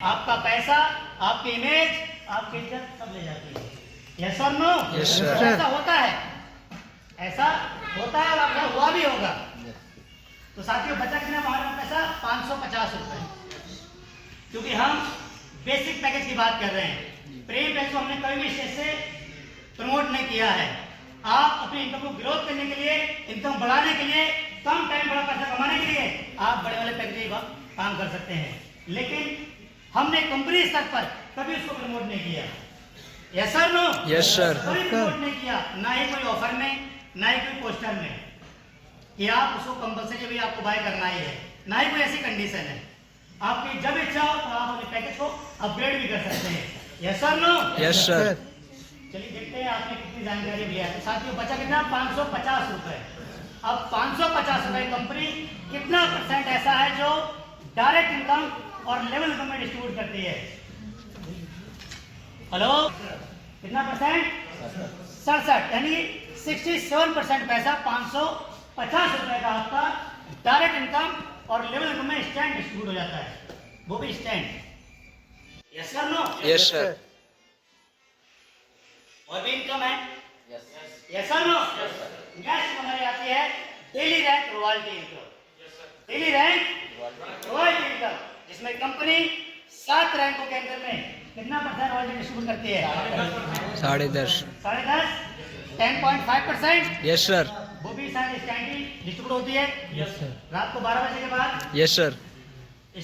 आपका पैसा, आपकी इमेज, आपकी इज्जत सब ले जाती है। यस और नो? Yes sir. ऐसा होता है, ऐसा होता है और आपका हुआ भी होगा। तो साथियों, बचा कितना हमारा पैसा? 550 रुपए, क्योंकि हम बेसिक पैकेज की बात कर रहे हैं। प्रीमियम पैकेज को हमने कभी भी स्टेज से प्रमोट नहीं किया है। आप अपनी इनकम को ग्रोथ करने के लिए, इनकम बढ़ाने के लिए, कम टाइम बड़ा पैसा कमाने के लिए आप बड़े वाले पैकेज का काम कर सकते हैं, लेकिन हमने कंपनी स्तर पर कभी उसको प्रमोट नहीं किया। Yes sir? No? Yes sir. कभी प्रमोट नहीं किया, ना ही कोई ऑफर में, ना ही कोई पोस्टर में कि आप उसको कंपलसरी भी आपको बाय करना ही है, ना ही कोई ऐसी कंडीशन है। आपकी जब इच्छा हो तो आप अपने पैकेज को अपग्रेड भी कर सकते हैं। Yes sir? No? Yes sir. चलिए देखते हैं आपने कितनी जानकारी लिया है। तो साथियों, बचा कितना? 550 रुपए। अब 550 रुपए कंपनी कितना परसेंट ऐसा है जो डायरेक्ट इनकम और लेवल इनकम में डिस्ट्रीब्यूट करती है? हेलो, कितना परसेंट? 67, यानी 67% पैसा 550 रुपए का आपका डायरेक्ट इनकम और लेवल इनकम में स्टैंड डिस्ट्रीब्यूट हो जाता है, वो भी stand. Yes sir? No? Yes sir. और भी इनकम है। Yes sir? नो? नेक्स्ट हमारी आती है daily rank royalty income. Daily rank royalty income, जिसमें कंपनी 7 रैंकों के अंदर में कितना परसेंट रॉयल्टी डिस्ट्रीब्यूट करती है? 10.5। 10.5, 10.5%। Yes sir. वो भी शायद स्टैंड की डिस्ट्रीब्यूट होती है। Yes sir. रात को 12 बजे के बाद यस सर।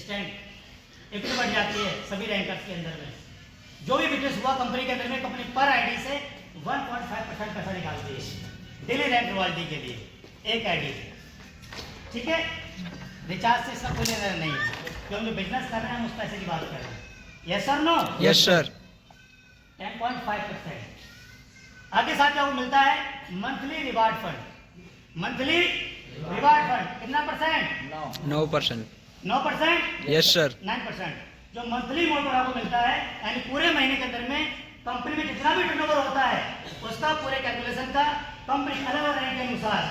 स्टैंड एक बढ़ जाती है सभी रैंकर्स के अंदर में। जो भी बिजनेस हुआ कंपनी के अंदर में, कंपनी पर आईडी से 1.5% पैसा निकालती है डेली रैंक रॉयल्टी के लिए, एक आईडी। ठीक है, रिचार्ज से इसका कोई लेना देना नहीं है, क्योंकि जो बिजनेस कर रहे हैं हम उस पैसे की बात कर रहे हैं। Yes sir? No? Yes sir. 10.5%। आगे साथ आपको मिलता है monthly reward fund. Monthly reward fund कितना परसेंट? 9%। 9%? Yes sir. 9%। जो मंथली मोड पर आपको मिलता है, यानी पूरे महीने के अंदर में कंपनी में जितना भी टर्नओवर होता है उसका पूरे कैलकुलेशन का कंपनी अलग अलग रैंक के अनुसार,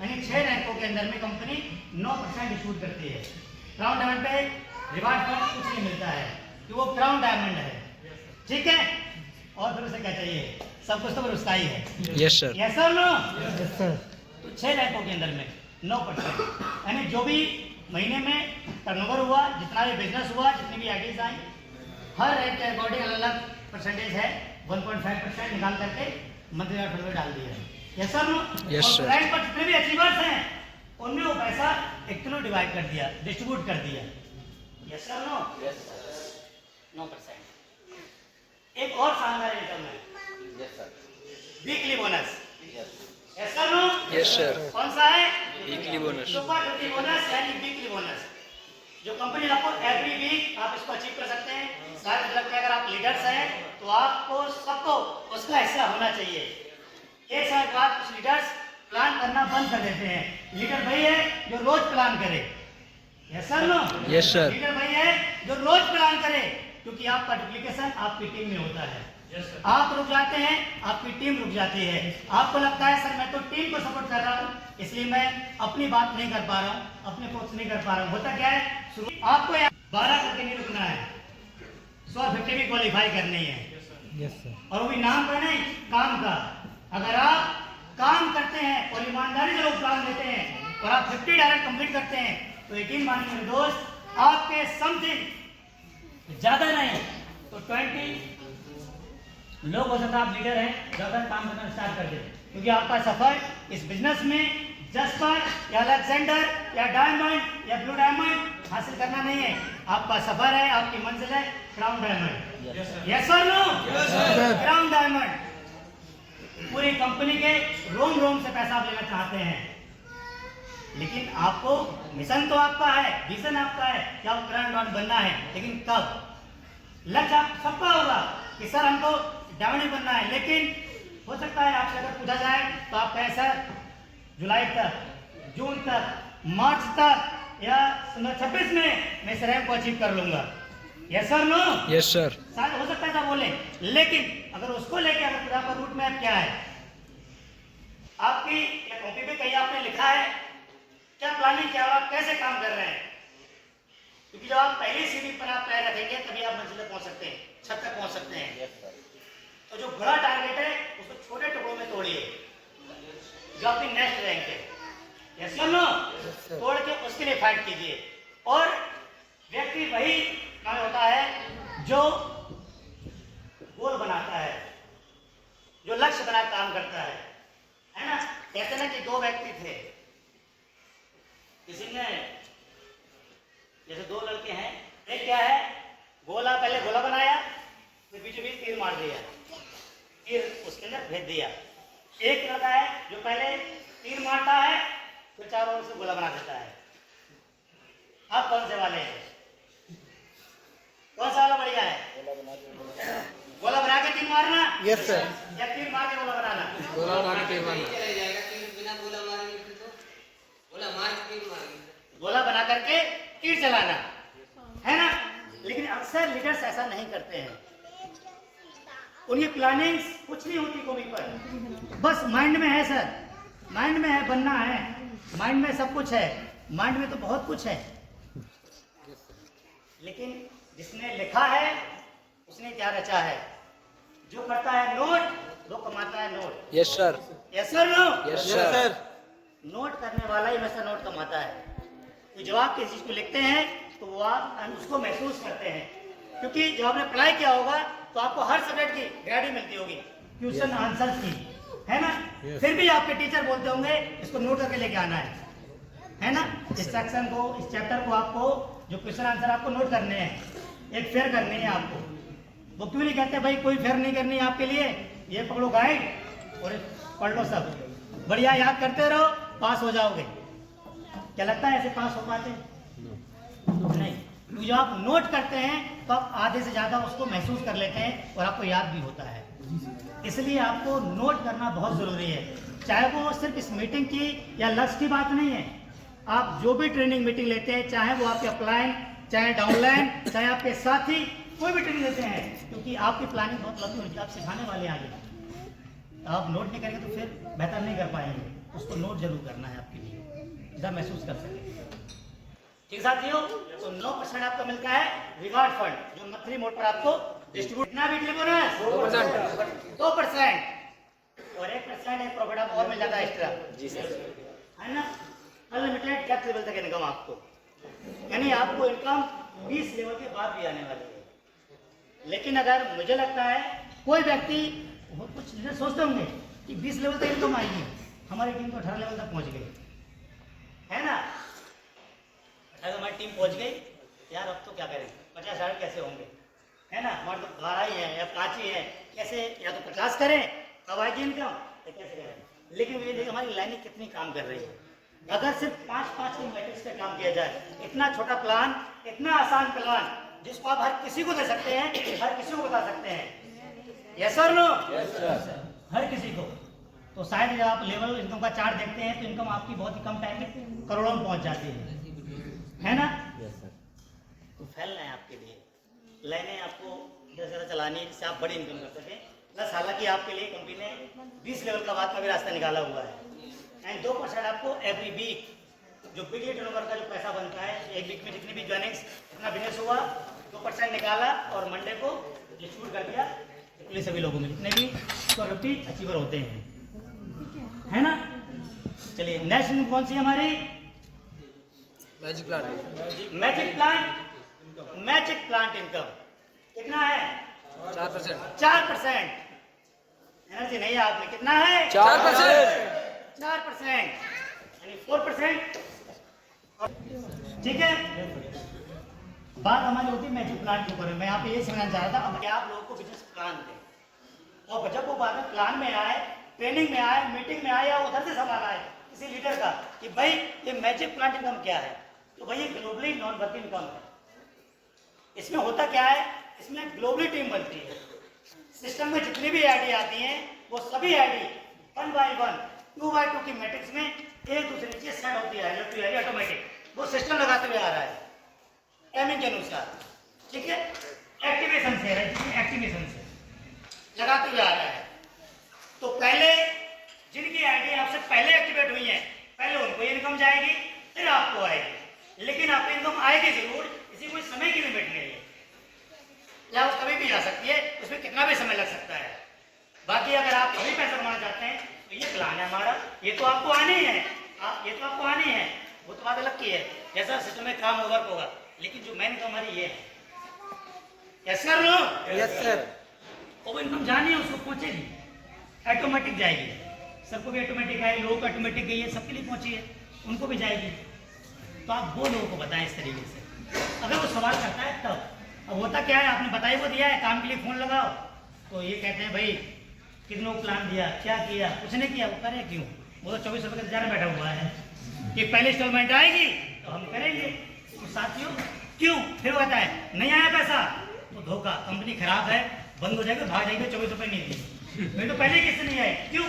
यानी 6 रैंकों के अंदर में कंपनी 9% डिस्ट्रीब्यूट करती है। क्राउन डायमंड पे रिवार्ड फंड कुछ नहीं मिलता है कि वो क्राउन डायमंड है। ठीक है, और फिर उसे क्या चाहिए? सब कुछ तो फिर उसका ही है। Yes sir. Yes sir? No? Yes sir. तो 6 रैंकों के अंदर में 9%, यानी जो भी महीने में टर्नओवर हुआ, जितना भी बिजनेस हुआ, जितनी भी आईडीज आई, हर रैंक के अकॉर्डिंग अलग अलग परसेंटेज है। 1.5% निकाल करके मंथली फंड में डाल दिया है। Yes sir? No? Yes sir. Rank पर जितने भी अचीवर्स हैं उनमें वो पैसा एक किलो डिवाइड कर दिया, डिस्ट्रीब्यूट कर दिया। Yes sir? नो? 9%। एक और शानदार इनकम है, weekly bonus. Yes sir? No? Yes sir. कौन सा है? Weekly bonus. Super duty bonus, यानी वीकली बोनस, जो कंपनी आपको एवरी वीक आप इसको अचीव कर सकते हैं। शायद लगता है अगर आप लीडर्स हैं तो आपको सबको उसका हिस्सा होना चाहिए। एक साल बाद कुछ लीडर्स प्लान करना बंद कर देते हैं। लीडर वही है जो रोज प्लान करे। Yes sir? No? Yes sir. Leader वही है जो रोज प्लान करे, क्योंकि आपका डुप्लीकेशन आपकी टीम में होता है। आप रुक जाते हैं, आपकी टीम रुक जाती है। आपको लगता है सर मैं तो टीम को सपोर्ट कर रहा हूँ, इसलिए मैं अपनी बात नहीं कर पा रहा हूँ, अपने फोकस नहीं कर पा रहा हूँ। होता क्या है, आपको 12 करके नहीं रुकना है, 150 भी क्वालिफाई करनी है। Yes sir. और वो भी नाम का नहीं, काम का। अगर आप काम करते हैं और ईमानदारी से लोग काम देते हैं और आप 50 डायरेक्ट कंप्लीट करते हैं, तो यकीन मानिए मेरे दोस्त, आपके समथिंग ज्यादा नहीं तो 20 लोग हो सकता है आप लीडर हैं, ज्यादा काम करना स्टार्ट कर दें, क्योंकि आपका सफर इस बिजनेस में जस्पर या अलेक्जेंडर या डायमंड या ब्लू डायमंड हासिल करना नहीं है। आपका सफर है, आपकी मंजिल है crown diamond. Yes sir? No? Crown diamond. पूरी कंपनी के रोम रोम से पैसा आप लेना चाहते हैं, लेकिन आपको मिशन तो आपका है, विजन आपका है कि आपको क्राउन डायमंड बनना है, लेकिन कब? लक्ष्य सबका होगा कि सर हमको डायमंड बनना है, लेकिन हो सकता है आपसे अगर पूछा जाए तो आप कहें सर जुलाई तक, जून तक, मार्च तक या 26 में मैं इस रैंक को अचीव कर लूंगा। Yes sir? No? Yes sir. शायद हो सकता है ऐसा बोले, लेकिन अगर उसको लेके अगर खुदा का रूट मैप क्या है, आपकी या कॉपी पे कहीं आपने लिखा है क्या प्लानिंग, क्या आप कैसे काम कर रहे हैं? क्योंकि जब आप पहली सीढ़ी पर आप पैर रखेंगे तभी आप मंजिल तक पहुंच सकते हैं, छत तक पहुंच सकते हैं। तो जो बड़ा टारगेट है उसको छोटे टुकड़ों में तोड़िए, जो आपकी नेक्स्ट रैंक है, यस या नो, तोड़ के उसके लिए फाइट कीजिए। और व्यक्ति वही काम होता है जो गोल बनाता है, जो लक्ष्य बना काम करता है ना। कहते ना कि दो व्यक्ति थे, किसी ने, जैसे दो लड़के हैं, एक क्या है, गोला, पहले गोला बनाया, फिर बीचों बीच तीर मार दिया, तीर उसके अंदर भेज दिया। एक लड़का है जो पहले तीर मारता है फिर चारों ओर से गोला बना देता है। आप कौन से वाले हैं? कौन सा वाला बढ़िया है? गोला बना के तीर मारना, यस सर। या तीर मार के गोला बनाना? गोला मार के तीर मारना। गोला बना करके तीर चलाना, है ना। लेकिन अक्सर लीडर्स ऐसा नहीं करते हैं, उनकी प्लानिंग कुछ नहीं होती कभी पर, बस माइंड में है सर, माइंड में है, बनना है, माइंड में सब कुछ है, माइंड में तो बहुत कुछ है, लेकिन जिसने लिखा है उसने क्या रचा है। जो करता है नोट वो कमाता है note. Yes sir. Yes sir, no, yes sir. Note करने वाला ही हमेशा नोट कमाता है। तो जब आप किसी चीज को लिखते हैं तो वो आप उसको महसूस करते हैं, क्योंकि जब आपने पढ़ाई किया होगा तो आपको हर सब्जेक्ट की गाइड मिलती होगी, क्वेश्चन आंसर की, है ना। फिर भी आपके टीचर बोलते होंगे इसको नोट करके लेके आना है ना। इस सेक्शन को, इस चैप्टर को आपको जो क्वेश्चन आंसर आपको नोट करने हैं, एक फेयर करनी है आपको। वो क्यों नहीं कहते भाई कोई फेयर नहीं करनी है आपके लिए, ये पकड़ो गाइड और पढ़ लो सब, बढ़िया याद करते रहो, पास हो जाओगे। क्या लगता है ऐसे पास हो पाते? नहीं। क्योंकि जब आप नोट करते हैं तो आप आधे से ज्यादा उसको महसूस कर लेते हैं और आपको याद भी होता है। इसलिए आपको नोट करना बहुत जरूरी है, चाहे वो सिर्फ इस मीटिंग की या लक्ष्य की बात नहीं है। आप जो भी ट्रेनिंग मीटिंग लेते हैं, चाहे वो आपके अपलाइन, चाहे डाउनलाइन, चाहे आपके साथी, कोई भी ट्रेनिंग लेते हैं, क्योंकि आपकी प्लानिंग बहुत लंबी होती है, आप सिखाने वाले आगे। आप नोट नहीं करेंगे तो फिर बेहतर नहीं कर पाएंगे, उसको नोट जरूर करना है आपके लिए, जरा महसूस कर सकें। ठीक साथियों, तो 9% आपका मिलता है रिवार्ड फंड, जो मंथली मोड पर आपको डिस्ट्रीब्यूट। कितना वीकली बोनस? 2%। और 1% एक प्रॉफिट आपको और मिल जाता है एक्स्ट्रा, जी सर, है ना। अनलिमिटेड डेप्थ लेवल तक इनकम आपको, यानी आपको इनकम 20 लेवल के बाद भी आने वाली है। लेकिन अगर मुझे लगता है कोई व्यक्ति, कुछ लीडर सोचते होंगे कि 20 लेवल तक इनकम आएगी, हमारी टीम तो 18 लेवल तक पहुंच गई, है ना। हमारी टीम पहुंच गई यार, अब तो क्या करें, 50,000 कैसे होंगे, है ना। हमारे तो 12 ही है या 5 ही है, कैसे, या तो 50 करें तब आएगी इनकम, तो कैसे करें। लेकिन ये देखिए हमारी लाइनें कितनी काम कर रही है। अगर सिर्फ 5-5 की मैट्रिक्स पे काम किया जाए, इतना छोटा प्लान, इतना आसान प्लान, जिसको आप हर किसी को दे सकते हैं, हर किसी को बता सकते हैं, यस और नो, हर किसी को, तो शायद जब आप लेवल इनकम का चार्ट देखते हैं तो इनकम आपकी बहुत ही कम टाइम में करोड़ों में पहुंच जाती है ना। तो फैलना है आपके लिए, लाइनें आपको ज़्यादा चलानी है जिससे आप बड़ी इनकम कर सकें। प्लस हालांकि आपके लिए कंपनी ने 20 लेवल का बाद का भी रास्ता निकाला हुआ है। एंड 2% आपको एवरी वीक, जो बिगली टर्नओवर का जो पैसा बनता है, एक वीक में जितनी भी ज्वाइनिंग्स, जितना बिजनेस हुआ, 2% निकाला और मंडे को डिस्ट्रीब्यूट कर दिया जितने सभी लोगों में, जितने भी 150 अचीवर होते हैं, है ना। चलिए नेक्स्ट इनकम कौन सी है हमारी? Magic plant. Magic plant. Magic plant income कितना है? 4%। 4%। एनर्जी नहीं है आप में, कितना है? 4%। 4%, यानी 4%। ठीक है, बात हमारी होती है मैजिक प्लान के ऊपर। मैं यहाँ पे ये समझना चाह रहा था, अब क्या आप लोगों को बिजनेस प्लान दें, और जब वो बात में प्लान में आए, ट्रेनिंग में आए, मीटिंग में आए, या उधर से सवाल आए किसी लीडर का कि भाई ये मैजिक प्लान इनकम क्या है, तो भाई ये ग्लोबली नॉन वर्किंग इनकम है। इसमें होता क्या है, इसमें ग्लोबली टीम बनती है। सिस्टम में जितनी भी आईडी आती हैं, वो सभी आईडी 1 by 1, 2 by 2 की मैट्रिक्स में एक दूसरे नीचे सेट होती है, ऑटोमेटिक वो सिस्टम लगाते हुए आ रहा है टाइमिंग के अनुसार। ठीक है, एक्टिवेशन से लगाते हुए आ रहा है। तो पहले जिनकी आईडी आपसे पहले एक्टिवेट हुई है, पहले उनको इनकम जाएगी, फिर आपको आएगी। लेकिन आपको इनकम आएगी जरूर, इसी को सकती है, उसमें कितना भी समय लग सकता है। बाकी अगर आप अभी पैसा कमाना चाहते हैं तो ये प्लान है हमारा, ये तो आपको आनी है, ये तो आपको आनी है, वो तो बात अलग की है। जैसा सिस्टम में काम वर्क होगा, लेकिन जो मेन इनकम हमारी ये है। Yes sir, no yes sir. वो इनकम जानी है, उसको पहुंचेगी, ऑटोमेटिक जाएगी। सबको भी ऑटोमेटिक है, लोगों को ऑटोमेटिक गई है, सबके लिए पहुंची है, उनको भी जाएगी। तो आप वो लोगों को बताएं इस तरीके से, अगर वो सवाल करता है तब। अब होता क्या है, आपने बताई वो दिया है काम के लिए, फोन लगाओ तो ये कहते हैं भाई कितनों प्लान दिया, क्या किया, कुछ नहीं किया, वो करे क्यों? वो तो 24 रुपये का इंतजार में बैठा हुआ है कि पहले इंस्टॉलमेंट आएगी तो हम करेंगे। तो साथियों क्यों फिर वो कहता है नहीं आया पैसा तो धोखा, कंपनी खराब है, बंद हो जाएगा, भाग जाएंगे, 24 रुपये नहीं दिए। मेरे तो पहले किससे नहीं आए, क्यों?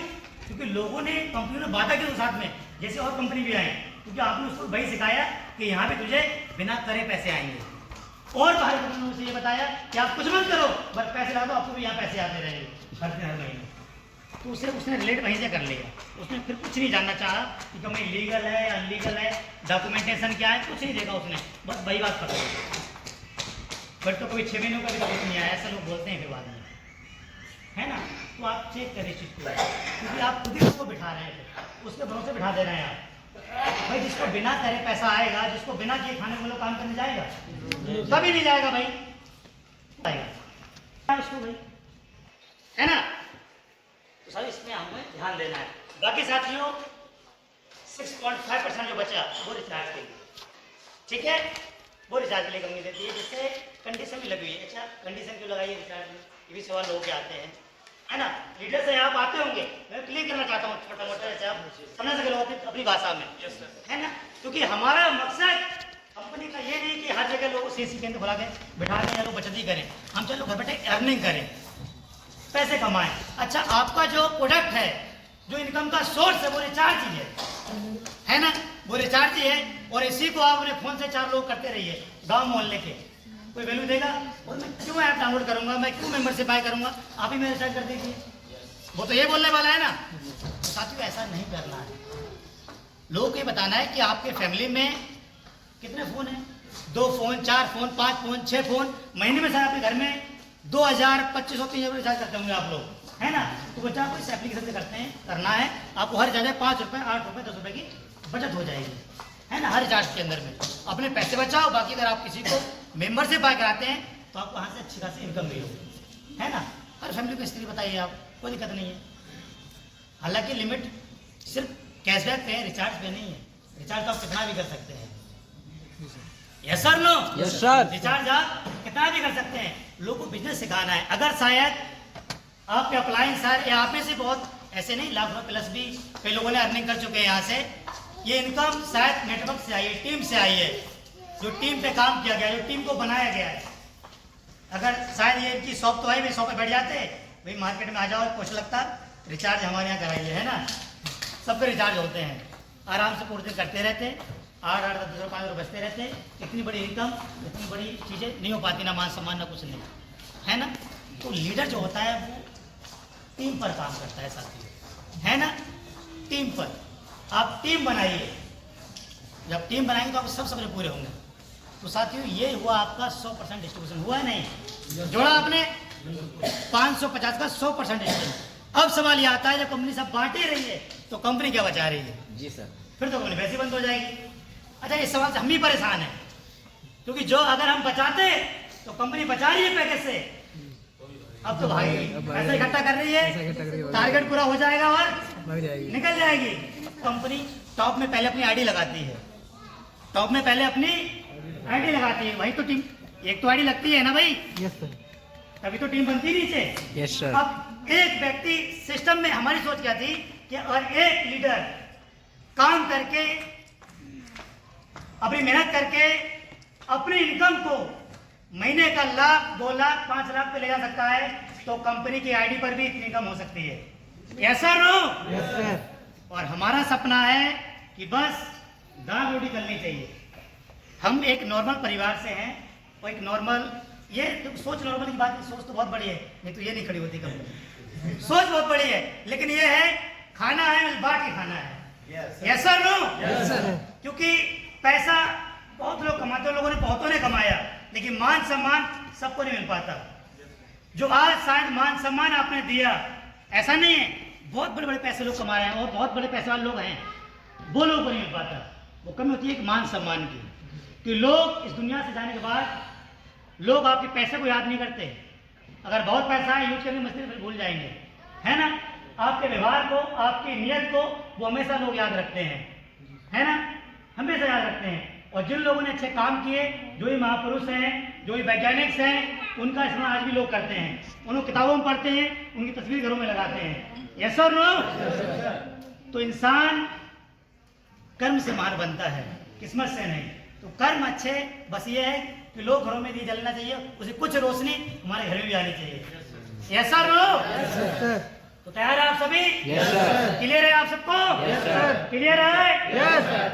क्योंकि लोगों ने, कंपनी ने वादा किया साथ में, जैसे और कंपनी भी आई, क्योंकि आपने उसको वही सिखाया कि यहाँ पे तुझे बिना करे पैसे आएंगे। और बाहर कंपनी ने ये बताया कि आप कुछ मत करो, बस पैसे ला दो, आपको भी यहाँ पैसे आते रहेंगे हर महीने। तो उसने रिलेट वहीं से कर लिया, उसने फिर कुछ नहीं जानना चाहा कि कंपनी लीगल है अनलीगल है, डॉक्यूमेंटेशन क्या है, कुछ नहीं देखा उसने, बस वही बात पकड़ ली। बट तो कोई 6 महीनों का भी कुछ नहीं आया, ऐसा लोग बोलते हैं फिर बाद में, है ना? तो आप चेक करें इस चीज़ को, क्योंकि आप खुद ही उसको बिठा रहे हैं, उसके भरोसे बिठा दे रहे हैं आप। भाई जिसको बिना करे पैसा आएगा, जिसको बिना किए खाने वालों काम करने जाएगा, कभी नहीं जाएगा भाई, आएगा उसको भाई, है ना? तो सर इसमें हमें ध्यान देना है। बाकी साथियों 6.5% जो बचा वो रिचार्ज के लिए, ठीक है, वो रिचार्ज के लिए कंपनी देती है, जिससे कंडीशन भी लगी हुई है। अच्छा कंडीशन क्यों लगाई है रिचार्ज में, ये भी सवाल लोग के आते हैं, है ना? लीडर से आप आते होंगे, मैं क्लियर करना चाहता हूँ छोटा मोटा, जैसे आप समझ सके लोग अपनी भाषा में, है ना? क्योंकि हमारा मकसद कंपनी का ये नहीं कि हर जगह लोगों सीसी केंद्र खुला के बिठा दें या लोग बचत ही करें, हम चलो घर बैठे अर्निंग करें, पैसे कमाएं। अच्छा आपका जो प्रोडक्ट है, जो इनकम का सोर्स है, वो रिचार्ज ही है ना? वो रिचार्ज ही है, और इसी को आप अपने फोन से 4 लोग करते रहिए गांव मोहल्ले के, कोई वैल्यू देगा? और मैं क्यों ऐप डाउनलोड करूंगा, मैं क्यों मेंबरशिप बाय करूंगा, आप ही मेरे रिचार्ज कर दीजिए, वो तो ये बोलने वाला है ना। तो साथियों ऐसा नहीं करना है, लोगों को ये बताना है कि आपके फैमिली में कितने फोन हैं, 2 फोन 4 फोन 5 फोन 6 फोन, महीने में शायद आपके घर में 2000 2500 3,000 रिचार्ज करते होंगे आप लोग, है ना? तो बच्चा आपको इस एप्लीकेशन से करते हैं, करना है आपको, हर रिचार्ज 5 रुपये 8 रुपये 10 रुपये की बचत हो जाएगी, है ना? हर रिचार्ज के अंदर में अपने पैसे बचाओ। बाकी अगर आप किसी को मेंबरशिप बाय कराते हैं तो आपको वहाँ से अच्छी खासी इनकम भी होगी, है ना? हर फैमिली को स्थिति बताइए आप, कोई दिक्कत नहीं है। हालांकि लिमिट सिर्फ कैशबैक पे है, रिचार्ज पे नहीं है। रिचार्ज तो आप कितना भी कर सकते हैं, yes sir, no yes sir. Recharge आप कितना भी कर सकते हैं, लोगों को बिजनेस सिखाना है। अगर शायद आपके अप्लायंस सर या आप में से बहुत ऐसे नहीं, लाख रुपये प्लस भी कई लोगों ने अर्निंग कर चुके हैं यहाँ से, ये इनकम शायद नेटवर्क से आई है, टीम से आई है, जो टीम पे काम किया गया, जो टीम को बनाया गया है। अगर शायद ये इनकी शॉप तो आई, मैं शॉप पे बैठ जाते भाई, मार्केट में आ जाओ, कुछ लगता रिचार्ज हमारे यहाँ कराइए, है ना? सबके रिचार्ज होते हैं, आराम से पूरे दिन करते रहते, 8 10 10 5 रुपये बचते रहते। इतनी बड़ी इनकम, इतनी बड़ी चीज़ें नहीं हो पाती, ना मान सम्मान ना कुछ नहीं, है ना? तो लीडर जो होता है वो टीम पर काम करता है साथियों, है ना? टीम पर आप टीम बनाइए, जब टीम बनाएंगे तो आप सब सपने पूरे होंगे। तो साथियों ये हुआ आपका 100% डिस्ट्रीब्यूशन, हुआ नहीं? जोड़ा आपने 550 का 100% डिस्ट्रीब्यूशन। अब सवाल ये आता है, जब कंपनी सब बांट ही रही है तो कंपनी क्या बचा रही है? जी सर। फिर तो कंपनी वैसे बंद हो जाएगी। अच्छा इस सवाल से हम भी परेशान हैं, क्योंकि जो अगर हम बचाते तो कंपनी बचा रही है पैकेज से, अब तो भाई पैसा इकट्ठा कर रही है, टारगेट पूरा हो जाएगा और निकल जाएगी कंपनी। टॉप में पहले अपनी आईडी लगाती है, टॉप में पहले अपनी आईडी लगाती है, वही तो टीम, एक तो आईडी लगती है ना भाई, यस सर, तभी तो टीम बनती नीचे। Yes sir. अब एक व्यक्ति सिस्टम में, हमारी सोच क्या थी कि और एक लीडर काम करके, अपनी मेहनत करके अपनी इनकम को महीने का 1 लाख 2 लाख 5 लाख पे ले जा सकता है, तो कंपनी की आईडी पर भी इतनी इनकम हो सकती है, yes sir, no? Yes sir. और हमारा सपना है कि बस दाल रोटी चलनी चाहिए। हम एक नॉर्मल परिवार से हैं, और एक नॉर्मल, ये तो सोच नॉर्मल की बात, सोच तो बहुत बड़ी है, नहीं तो ये नहीं खड़ी होती कंपनी। सोच बहुत बड़ी है, लेकिन ये है खाना है, बांट के खाना है, yes sir, no? Yes sir. क्योंकि पैसा बहुत लोग कमाते हैं, लोगों ने बहुतों ने कमाया, लेकिन मान सम्मान सबको नहीं मिल पाता। जो आज शायद मान सम्मान आपने दिया, ऐसा नहीं है, बहुत बड़े बड़े पैसे लोग कमा रहे हैं और बहुत बड़े पैसे वाले लोग हैं, वो लोगों को नहीं मिल पाता। वो कमी होती है एक मान सम्मान की, कि लोग इस दुनिया से जाने के बाद लोग आपके पैसे को याद नहीं करते। अगर बहुत पैसा है यूज करने मस्ती फिर भूल जाएंगे, है ना। आपके व्यवहार को, आपकी नीयत को वो हमेशा लोग याद रखते हैं, है ना, हमेशा याद रखते हैं। और जिन लोगों ने अच्छे काम किए, जो ही महापुरुष हैं, जो ही वैज्ञानिक हैं, उनका इस्तेमाल आज भी लोग करते हैं, उनको किताबों में पढ़ते हैं, उनकी तस्वीर घरों में लगाते हैं। यस और नो? तो इंसान कर्म से महान बनता है, किस्मत से नहीं। तो कर्म अच्छे, बस ये है कि लोग घरों में दिए जलना चाहिए, उसे कुछ रोशनी हमारे घर में भी आनी चाहिए। यस और नो? तो तैयार है आप सभी? Yes sir. क्लियर है आप सबको? Yes sir. क्लियर है? यस।